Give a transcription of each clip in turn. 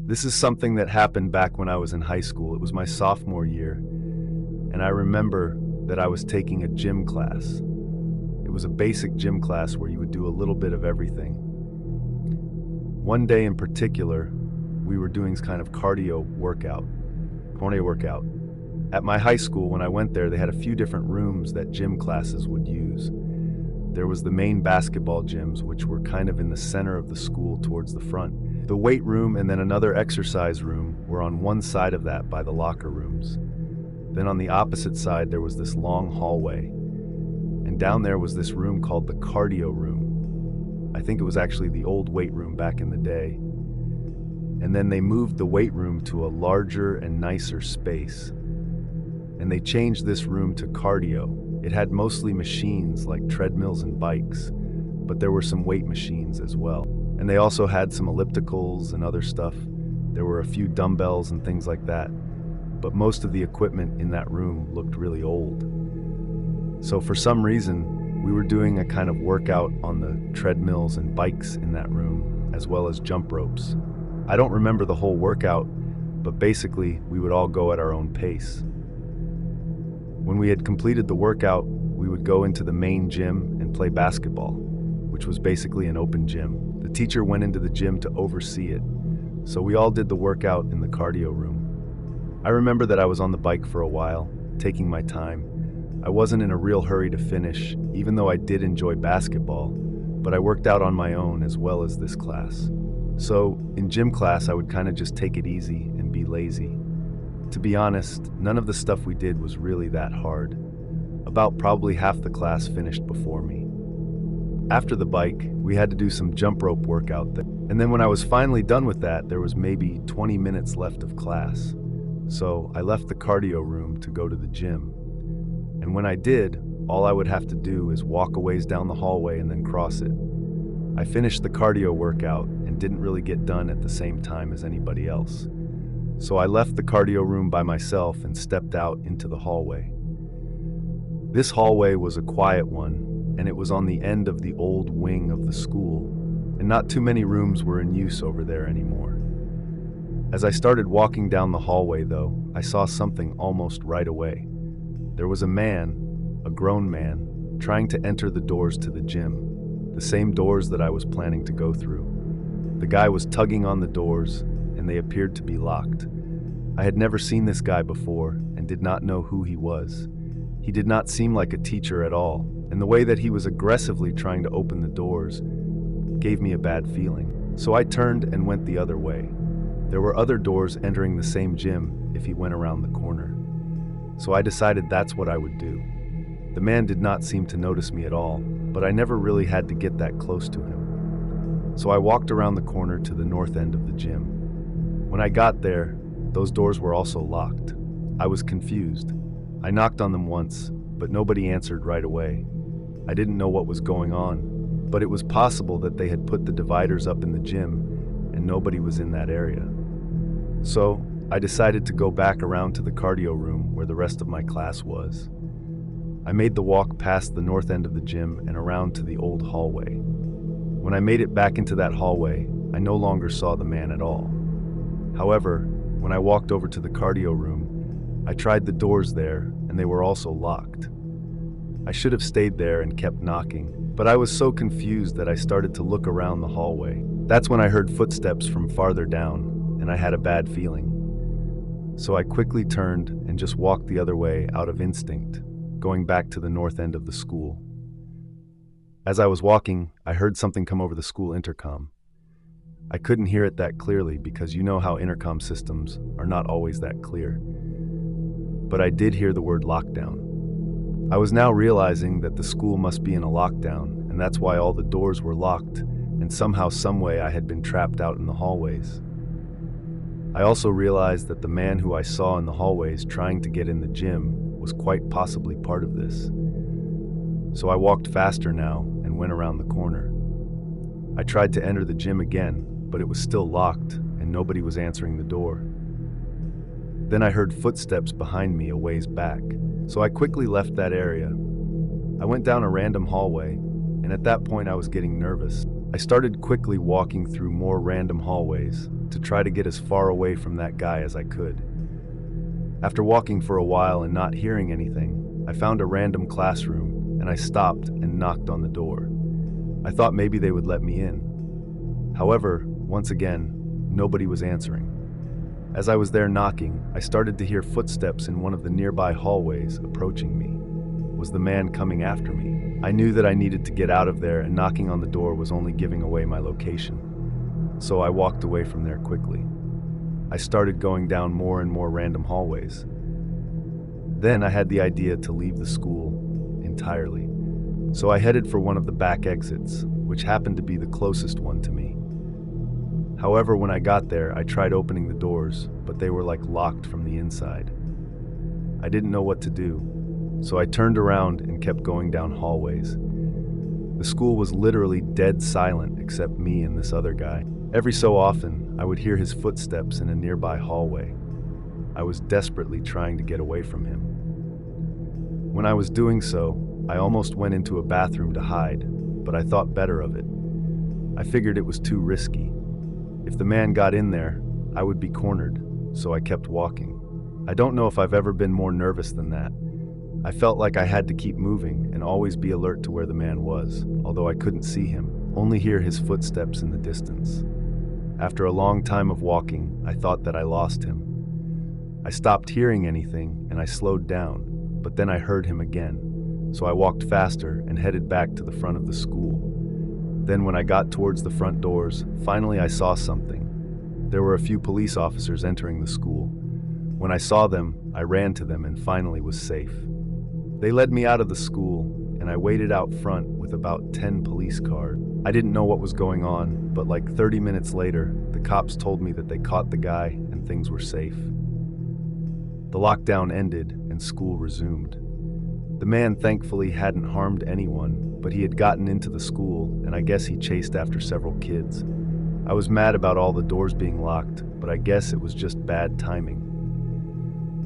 This is something that happened back when I was in high school. It was my sophomore year, and I remember that I was taking a gym class. It was a basic gym class where you would do a little bit of everything. One day in particular, we were doing kind of cardio workout. At my high school, when I went there, they had a few different rooms that gym classes would use. There was the main basketball gyms, which were kind of in the center of the school towards the front. The weight room and then another exercise room were on one side of that by the locker rooms. Then on the opposite side, there was this long hallway. And down there was this room called the cardio room. I think it was actually the old weight room back in the day. And then they moved the weight room to a larger and nicer space. And they changed this room to cardio. It had mostly machines like treadmills and bikes, but there were some weight machines as well. And they also had some ellipticals and other stuff. There were a few dumbbells and things like that. But most of the equipment in that room looked really old. So for some reason, we were doing a kind of workout on the treadmills and bikes in that room, as well as jump ropes. I don't remember the whole workout, but basically we would all go at our own pace. When we had completed the workout, we would go into the main gym and play basketball, which was basically an open gym. The teacher went into the gym to oversee it, so we all did the workout in the cardio room. I remember that I was on the bike for a while, taking my time. I wasn't in a real hurry to finish, even though I did enjoy basketball, but I worked out on my own as well as this class. So, in gym class, I would kind of just take it easy and be lazy. To be honest, none of the stuff we did was really that hard. About probably half the class finished before me. After the bike, we had to do some jump rope workout, and then when I was finally done with that, there was maybe 20 minutes left of class. So I left the cardio room to go to the gym. And when I did, all I would have to do is walk a ways down the hallway and then cross it. I finished the cardio workout and didn't really get done at the same time as anybody else. So I left the cardio room by myself and stepped out into the hallway. This hallway was a quiet one, and it was on the end of the old wing of the school, and not too many rooms were in use over there anymore. As I started walking down the hallway, though, I saw something almost right away. There was a man, a grown man, trying to enter the doors to the gym, the same doors that I was planning to go through. The guy was tugging on the doors, and they appeared to be locked. I had never seen this guy before and did not know who he was. He did not seem like a teacher at all, and the way that he was aggressively trying to open the doors gave me a bad feeling. So I turned and went the other way. There were other doors entering the same gym if he went around the corner. So I decided that's what I would do. The man did not seem to notice me at all, but I never really had to get that close to him. So I walked around the corner to the north end of the gym. When I got there, those doors were also locked. I was confused. I knocked on them once, but nobody answered right away. I didn't know what was going on, but it was possible that they had put the dividers up in the gym and nobody was in that area. So I decided to go back around to the cardio room where the rest of my class was. I made the walk past the north end of the gym and around to the old hallway. When I made it back into that hallway, I no longer saw the man at all. However, when I walked over to the cardio room, I tried the doors there and they were also locked. I should have stayed there and kept knocking, but I was so confused that I started to look around the hallway. That's when I heard footsteps from farther down, and I had a bad feeling. So I quickly turned and just walked the other way out of instinct, going back to the north end of the school. As I was walking, I heard something come over the school intercom. I couldn't hear it that clearly because you know how intercom systems are not always that clear. But I did hear the word lockdown. I was now realizing that the school must be in a lockdown, and that's why all the doors were locked, and somehow, someway I had been trapped out in the hallways. I also realized that the man who I saw in the hallways trying to get in the gym was quite possibly part of this. So I walked faster now and went around the corner. I tried to enter the gym again, but it was still locked and nobody was answering the door. Then I heard footsteps behind me a ways back, so I quickly left that area. I went down a random hallway, and at that point I was getting nervous. I started quickly walking through more random hallways to try to get as far away from that guy as I could. After walking for a while and not hearing anything, I found a random classroom and I stopped and knocked on the door. I thought maybe they would let me in. However, once again, nobody was answering. As I was there knocking, I started to hear footsteps in one of the nearby hallways approaching me. Was the man coming after me? I knew that I needed to get out of there, and knocking on the door was only giving away my location. So I walked away from there quickly. I started going down more and more random hallways. Then I had the idea to leave the school entirely. So I headed for one of the back exits, which happened to be the closest one to me. However, when I got there, I tried opening the doors, but they were like locked from the inside. I didn't know what to do, so I turned around and kept going down hallways. The school was literally dead silent except me and this other guy. Every so often, I would hear his footsteps in a nearby hallway. I was desperately trying to get away from him. When I was doing so, I almost went into a bathroom to hide, but I thought better of it. I figured it was too risky. If the man got in there, I would be cornered, so I kept walking. I don't know if I've ever been more nervous than that. I felt like I had to keep moving and always be alert to where the man was, although I couldn't see him, only hear his footsteps in the distance. After a long time of walking, I thought that I lost him. I stopped hearing anything and I slowed down, but then I heard him again, so I walked faster and headed back to the front of the school. Then when I got towards the front doors, finally I saw something. There were a few police officers entering the school. When I saw them, I ran to them and finally was safe. They led me out of the school, and I waited out front with about 10 police cars. I didn't know what was going on, but like 30 minutes later, the cops told me that they caught the guy and things were safe. The lockdown ended and school resumed. The man thankfully hadn't harmed anyone, but he had gotten into the school, and I guess he chased after several kids. I was mad about all the doors being locked, but I guess it was just bad timing.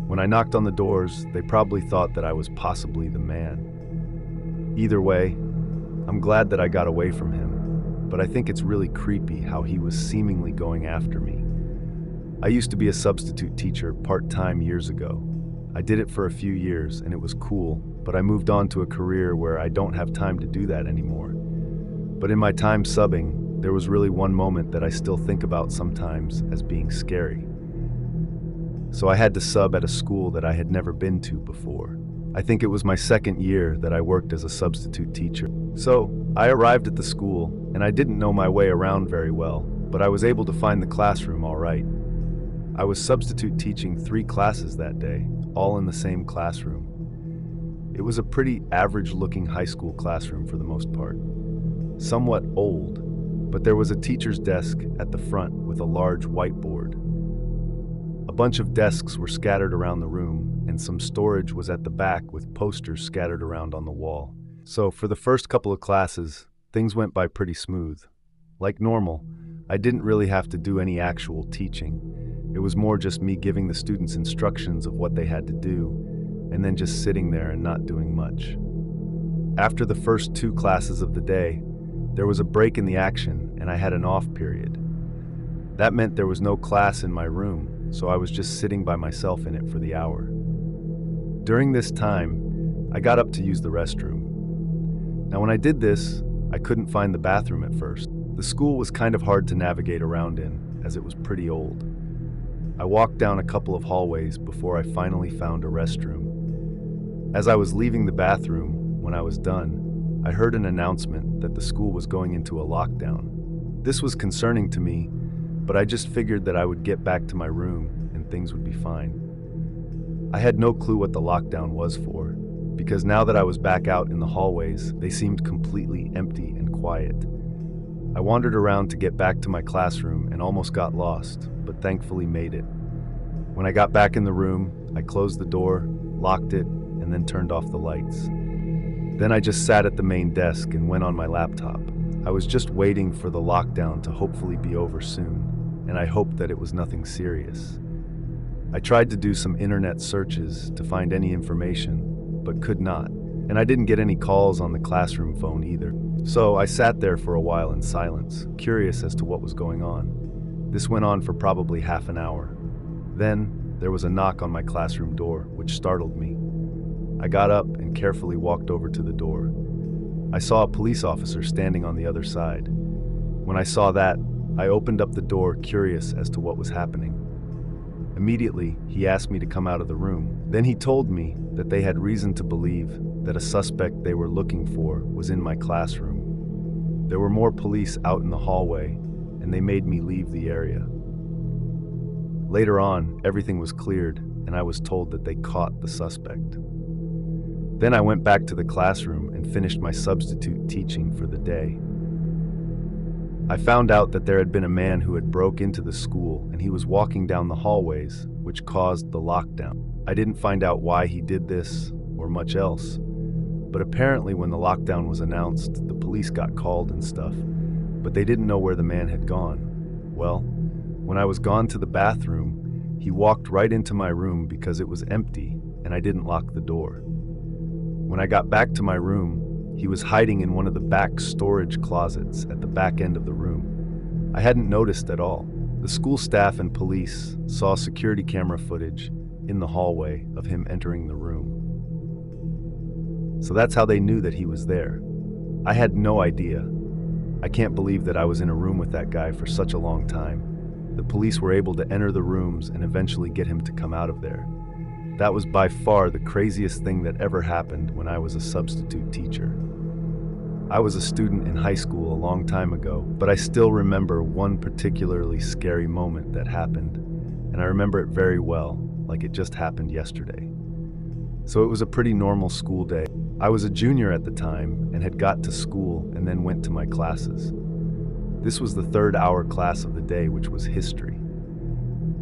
When I knocked on the doors, they probably thought that I was possibly the man. Either way, I'm glad that I got away from him, but I think it's really creepy how he was seemingly going after me. I used to be a substitute teacher part-time years ago. I did it for a few years and it was cool, but I moved on to a career where I don't have time to do that anymore. But in my time subbing, there was really one moment that I still think about sometimes as being scary. So I had to sub at a school that I had never been to before. I think it was my second year that I worked as a substitute teacher. So I arrived at the school and I didn't know my way around very well, but I was able to find the classroom all right. I was substitute teaching 3 classes that day, all in the same classroom. It was a pretty average-looking high school classroom for the most part. Somewhat old, but there was a teacher's desk at the front with a large whiteboard. A bunch of desks were scattered around the room, and some storage was at the back with posters scattered around on the wall. So for the first couple of classes, things went by pretty smooth. Like normal, I didn't really have to do any actual teaching. It was more just me giving the students instructions of what they had to do, and then just sitting there and not doing much. After the first 2 classes of the day, there was a break in the action and I had an off period. That meant there was no class in my room, so I was just sitting by myself in it for the hour. During this time, I got up to use the restroom. Now when I did this, I couldn't find the bathroom at first. The school was kind of hard to navigate around in, as it was pretty old. I walked down a couple of hallways before I finally found a restroom. As I was leaving the bathroom, when I was done, I heard an announcement that the school was going into a lockdown. This was concerning to me, but I just figured that I would get back to my room and things would be fine. I had no clue what the lockdown was for, because now that I was back out in the hallways, they seemed completely empty and quiet. I wandered around to get back to my classroom and almost got lost, but thankfully made it. When I got back in the room, I closed the door, locked it, and then turned off the lights. Then I just sat at the main desk and went on my laptop. I was just waiting for the lockdown to hopefully be over soon, and I hoped that it was nothing serious. I tried to do some internet searches to find any information, but could not. And I didn't get any calls on the classroom phone either. So I sat there for a while in silence, curious as to what was going on. This went on for probably half an hour. Then there was a knock on my classroom door, which startled me. I got up and carefully walked over to the door. I saw a police officer standing on the other side. When I saw that, I opened up the door, curious as to what was happening. Immediately, he asked me to come out of the room. Then he told me that they had reason to believe that a suspect they were looking for was in my classroom. There were more police out in the hallway, and they made me leave the area. Later on, everything was cleared, and I was told that they caught the suspect. Then I went back to the classroom and finished my substitute teaching for the day. I found out that there had been a man who had broke into the school and he was walking down the hallways, which caused the lockdown. I didn't find out why he did this or much else, but apparently when the lockdown was announced, the police got called and stuff, but they didn't know where the man had gone. Well, when I was gone to the bathroom, he walked right into my room because it was empty and I didn't lock the door. When I got back to my room, he was hiding in one of the back storage closets at the back end of the room. I hadn't noticed at all. The school staff and police saw security camera footage in the hallway of him entering the room. So that's how they knew that he was there. I had no idea. I can't believe that I was in a room with that guy for such a long time. The police were able to enter the rooms and eventually get him to come out of there. That was by far the craziest thing that ever happened when I was a substitute teacher. I was a student in high school a long time ago, but I still remember one particularly scary moment that happened, and I remember it very well, like it just happened yesterday. So it was a pretty normal school day. I was a junior at the time and had got to school and then went to my classes. This was the third hour class of the day, which was history.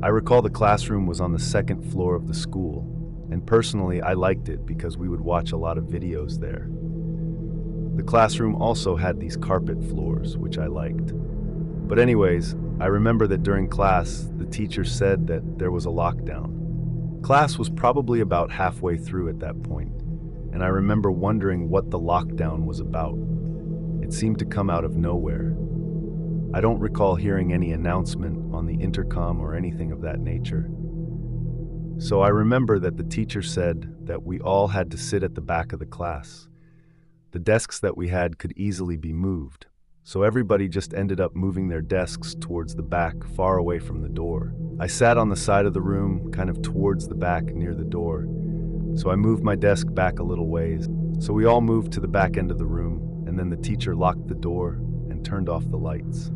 I recall the classroom was on the second floor of the school, and personally I liked it because we would watch a lot of videos there. The classroom also had these carpet floors, which I liked. But anyways, I remember that during class, the teacher said that there was a lockdown. Class was probably about halfway through at that point, and I remember wondering what the lockdown was about. It seemed to come out of nowhere. I don't recall hearing any announcement on the intercom or anything of that nature. So I remember that the teacher said that we all had to sit at the back of the class. The desks that we had could easily be moved, so everybody just ended up moving their desks towards the back, far away from the door. I sat on the side of the room, kind of towards the back near the door, so I moved my desk back a little ways. So we all moved to the back end of the room, and then the teacher locked the door and turned off the lights.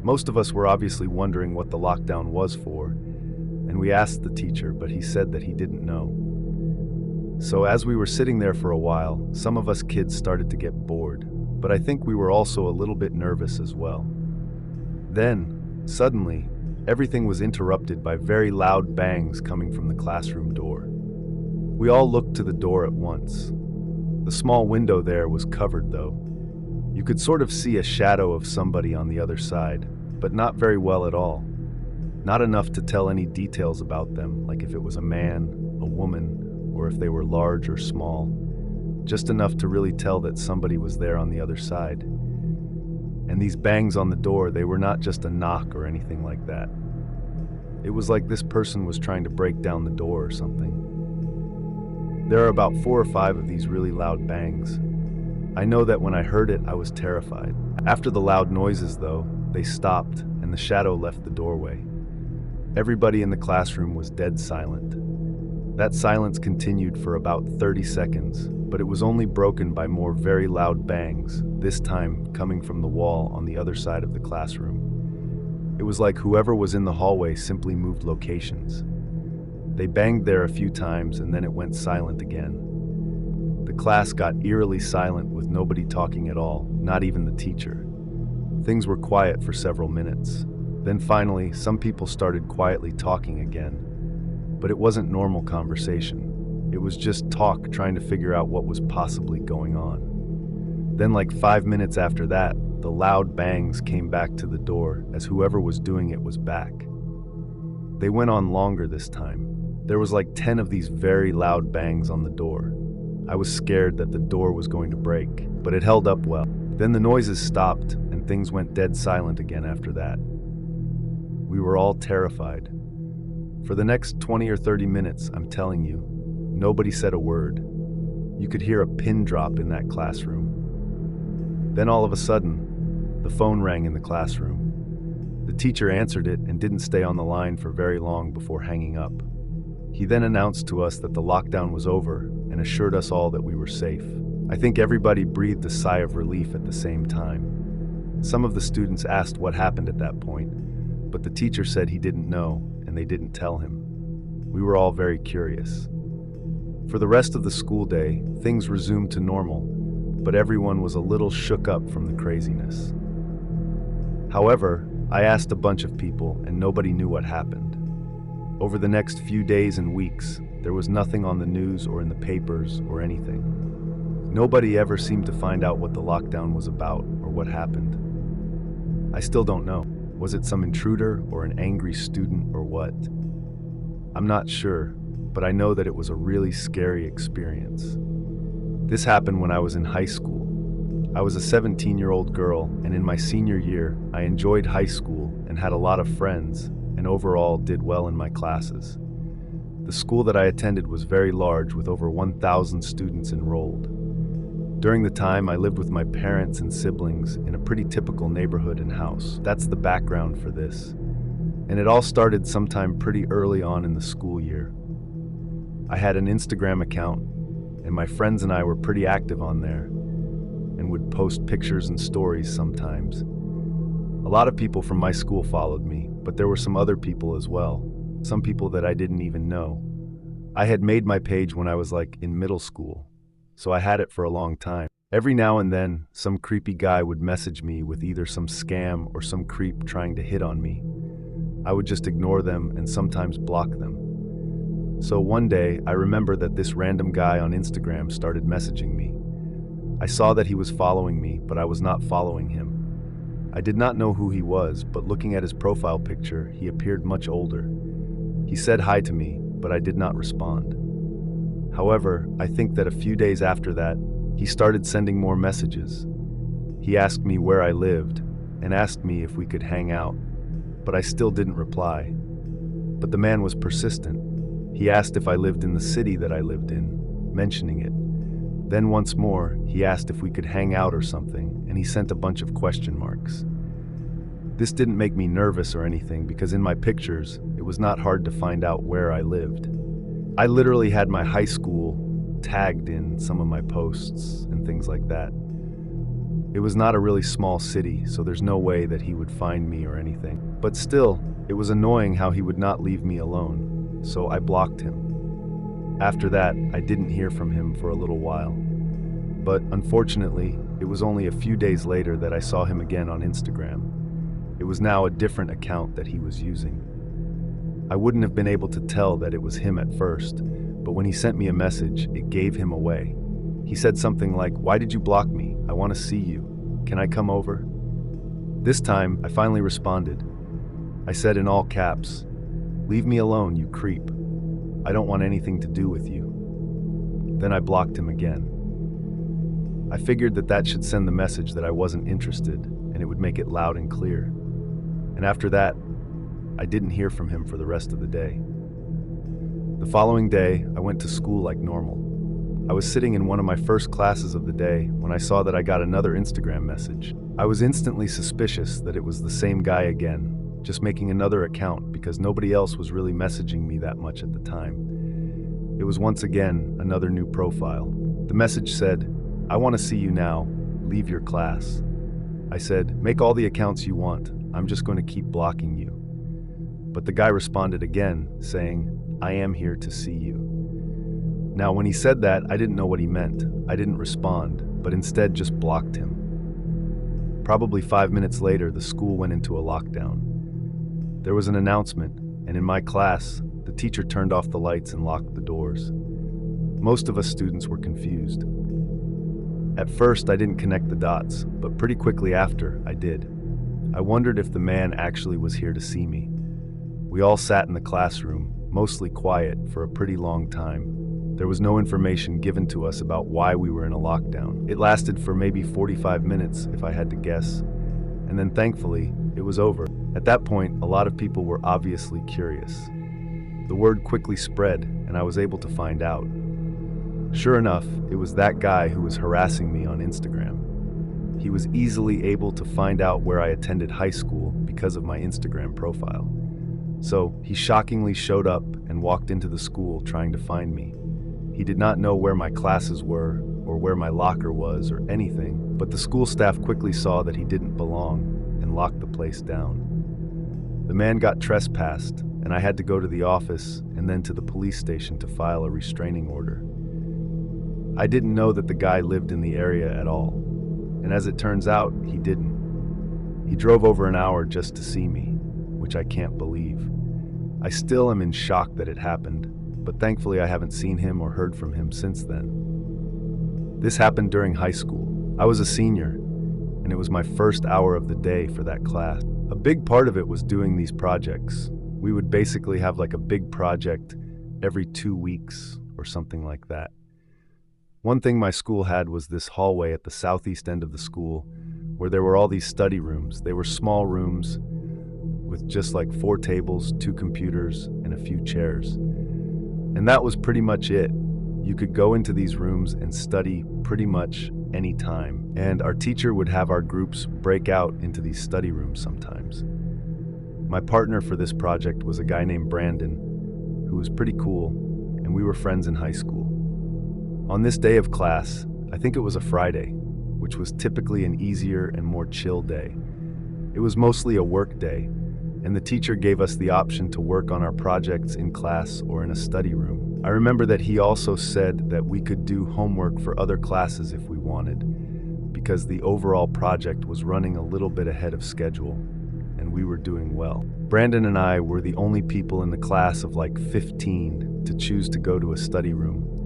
Most of us were obviously wondering what the lockdown was for, and we asked the teacher, but he said that he didn't know. So as we were sitting there for a while, some of us kids started to get bored, but I think we were also a little bit nervous as well. Then, suddenly, everything was interrupted by very loud bangs coming from the classroom door. We all looked to the door at once. The small window there was covered though. You could sort of see a shadow of somebody on the other side, but not very well at all. Not enough to tell any details about them, like if it was a man, a woman, or if they were large or small. Just enough to really tell that somebody was there on the other side. And these bangs on the door, they were not just a knock or anything like that. It was like this person was trying to break down the door or something. There are about 4 or 5 of these really loud bangs. I know that when I heard it, I was terrified. After the loud noises, though, they stopped and the shadow left the doorway. Everybody in the classroom was dead silent. That silence continued for about 30 seconds, but it was only broken by more very loud bangs, this time coming from the wall on the other side of the classroom. It was like whoever was in the hallway simply moved locations. They banged there a few times and then it went silent again. The class got eerily silent with nobody talking at all, not even the teacher. Things were quiet for several minutes. Then finally, some people started quietly talking again. But it wasn't normal conversation. It was just talk trying to figure out what was possibly going on. Then like 5 minutes after that, the loud bangs came back to the door as whoever was doing it was back. They went on longer this time. There was like 10 of these very loud bangs on the door. I was scared that the door was going to break, but it held up well. Then the noises stopped and things went dead silent again after that. We were all terrified. For the next 20 or 30 minutes, I'm telling you, nobody said a word. You could hear a pin drop in that classroom. Then all of a sudden, the phone rang in the classroom. The teacher answered it and didn't stay on the line for very long before hanging up. He then announced to us that the lockdown was over and assured us all that we were safe. I think everybody breathed a sigh of relief at the same time. Some of the students asked what happened at that point, but the teacher said he didn't know and they didn't tell him. We were all very curious. For the rest of the school day, things resumed to normal, but everyone was a little shook up from the craziness. However, I asked a bunch of people and nobody knew what happened. Over the next few days and weeks, there was nothing on the news or in the papers or anything. Nobody ever seemed to find out what the lockdown was about or what happened. I still don't know. Was it some intruder or an angry student or what? I'm not sure, but I know that it was a really scary experience. This happened when I was in high school. I was a 17-year-old girl, and in my senior year, I enjoyed high school and had a lot of friends, and overall did well in my classes. The school that I attended was very large with over 1,000 students enrolled. During the time, I lived with my parents and siblings in a pretty typical neighborhood and house. That's the background for this. And it all started sometime pretty early on in the school year. I had an Instagram account, and my friends and I were pretty active on there and would post pictures and stories sometimes. A lot of people from my school followed me, but there were some other people as well, some people that I didn't even know. I had made my page when I was in middle school, so I had it for a long time. Every now and then, some creepy guy would message me with either some scam or some creep trying to hit on me. I would just ignore them and sometimes block them. So one day, I remember that this random guy on Instagram started messaging me. I saw that he was following me, but I was not following him. I did not know who he was, but looking at his profile picture, he appeared much older. He said hi to me, but I did not respond. However, I think that a few days after that, he started sending more messages. He asked me where I lived and asked me if we could hang out, but I still didn't reply. But the man was persistent. He asked if I lived in the city that I lived in, mentioning it. Then once more, he asked if we could hang out or something, and he sent a bunch of question marks. This didn't make me nervous or anything because in my pictures, it was not hard to find out where I lived. I literally had my high school tagged in some of my posts and things like that. It was not a really small city, so there's no way that he would find me or anything. But still, it was annoying how he would not leave me alone, so I blocked him. After that, I didn't hear from him for a little while. But unfortunately, it was only a few days later that I saw him again on Instagram. It was now a different account that he was using. I wouldn't have been able to tell that it was him at first, but when he sent me a message, it gave him away. He said something like, "Why did you block me? I want to see you. Can I come over?" This time, I finally responded. I said in all caps, "Leave me alone, you creep. I don't want anything to do with you." Then I blocked him again. I figured that that should send the message that I wasn't interested, and it would make it loud and clear. And after that, I didn't hear from him for the rest of the day. The following day, I went to school like normal. I was sitting in one of my first classes of the day when I saw that I got another Instagram message. I was instantly suspicious that it was the same guy again, just making another account because nobody else was really messaging me that much at the time. It was once again another new profile. The message said, "I want to see you now. Leave your class." I said, "Make all the accounts you want. I'm just going to keep blocking you." But the guy responded again, saying, "I am here to see you." Now, when he said that, I didn't know what he meant. I didn't respond, but instead just blocked him. Probably 5 minutes later, the school went into a lockdown. There was an announcement, and in my class, the teacher turned off the lights and locked the doors. Most of us students were confused. At first, I didn't connect the dots, but pretty quickly after, I did. I wondered if the man actually was here to see me. We all sat in the classroom, mostly quiet, for a pretty long time. There was no information given to us about why we were in a lockdown. It lasted for maybe 45 minutes, if I had to guess, and then thankfully, it was over. At that point, a lot of people were obviously curious. The word quickly spread, and I was able to find out. Sure enough, it was that guy who was harassing me on Instagram. He was easily able to find out where I attended high school because of my Instagram profile. So he shockingly showed up and walked into the school trying to find me. He did not know where my classes were or where my locker was or anything, but the school staff quickly saw that he didn't belong and locked the place down. The man got trespassed, and I had to go to the office and then to the police station to file a restraining order. I didn't know that the guy lived in the area at all, and as it turns out, he didn't. He drove over an hour just to see me, which I can't believe. I still am in shock that it happened, but thankfully I haven't seen him or heard from him since then. This happened during high school. I was a senior, and it was my first hour of the day for that class. A big part of it was doing these projects. We would basically have like a big project every 2 weeks or something like that. One thing my school had was this hallway at the southeast end of the school where there were all these study rooms. They were small rooms with just like 4 tables, 2 computers, and a few chairs. And that was pretty much it. You could go into these rooms and study pretty much any time. And our teacher would have our groups break out into these study rooms sometimes. My partner for this project was a guy named Brandon, who was pretty cool, and we were friends in high school. On this day of class, I think it was a Friday, which was typically an easier and more chill day. It was mostly a work day, and the teacher gave us the option to work on our projects in class or in a study room. I remember that he also said that we could do homework for other classes if we wanted, because the overall project was running a little bit ahead of schedule, and we were doing well. Brandon and I were the only people in the class of like 15 to choose to go to a study room.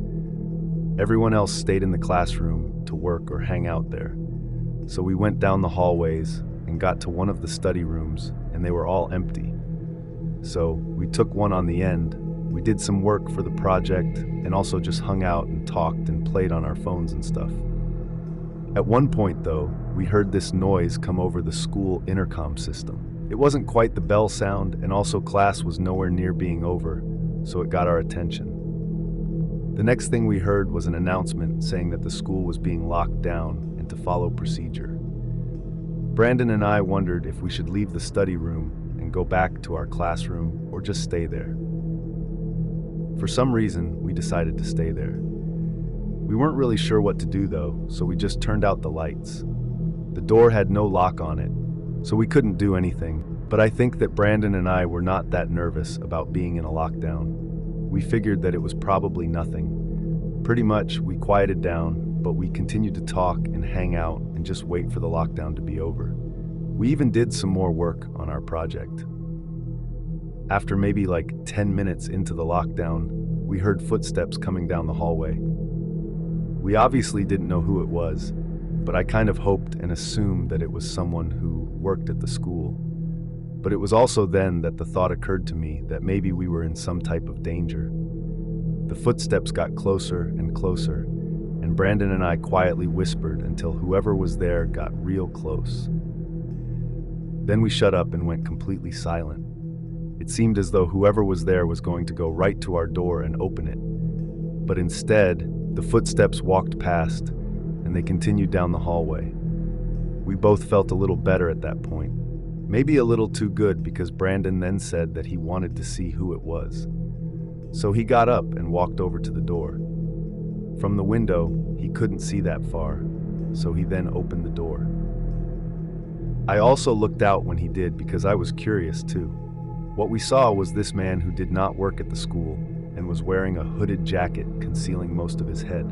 Everyone else stayed in the classroom to work or hang out there. So we went down the hallways and got to one of the study rooms, and they were all empty. So we took one on the end. We did some work for the project and also just hung out and talked and played on our phones and stuff. At one point, though, we heard this noise come over the school intercom system. It wasn't quite the bell sound, and also class was nowhere near being over, so it got our attention. The next thing we heard was an announcement saying that the school was being locked down and to follow procedure. Brandon and I wondered if we should leave the study room and go back to our classroom or just stay there. For some reason, we decided to stay there. We weren't really sure what to do though, so we just turned out the lights. The door had no lock on it, so we couldn't do anything, but I think that Brandon and I were not that nervous about being in a lockdown. We figured that it was probably nothing. Pretty much, we quieted down, but we continued to talk and hang out and just wait for the lockdown to be over. We even did some more work on our project. After maybe like 10 minutes into the lockdown, we heard footsteps coming down the hallway. We obviously didn't know who it was, but I kind of hoped and assumed that it was someone who worked at the school. But it was also then that the thought occurred to me that maybe we were in some type of danger. The footsteps got closer and closer, and Brandon and I quietly whispered until whoever was there got real close. Then we shut up and went completely silent. It seemed as though whoever was there was going to go right to our door and open it. But instead, the footsteps walked past, and they continued down the hallway. We both felt a little better at that point. Maybe a little too good, because Brandon then said that he wanted to see who it was. So he got up and walked over to the door. From the window, he couldn't see that far, so he then opened the door. I also looked out when he did because I was curious too. What we saw was this man who did not work at the school and was wearing a hooded jacket concealing most of his head.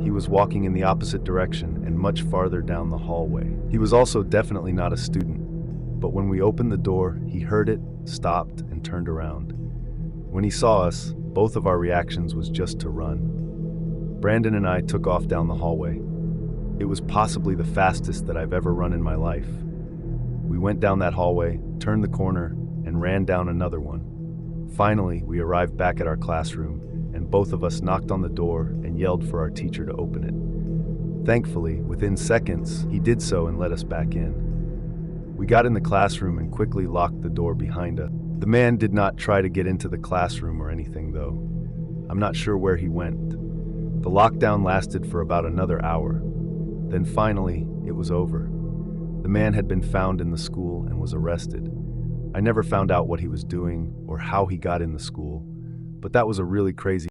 He was walking in the opposite direction and much farther down the hallway. He was also definitely not a student, but when we opened the door, he heard it, stopped, and turned around. When he saw us, both of our reactions was just to run. Brandon and I took off down the hallway. It was possibly the fastest that I've ever run in my life. We went down that hallway, turned the corner, and ran down another one. Finally, we arrived back at our classroom, and and both of us knocked on the door and yelled for our teacher to open it. Thankfully, within seconds, he did so and let us back in. We got in the classroom and quickly locked the door behind us. The man did not try to get into the classroom or anything, though. I'm not sure where he went. The lockdown lasted for about another hour. Then finally, it was over. The man had been found in the school and was arrested. I never found out what he was doing or how he got in the school, but that was a really crazy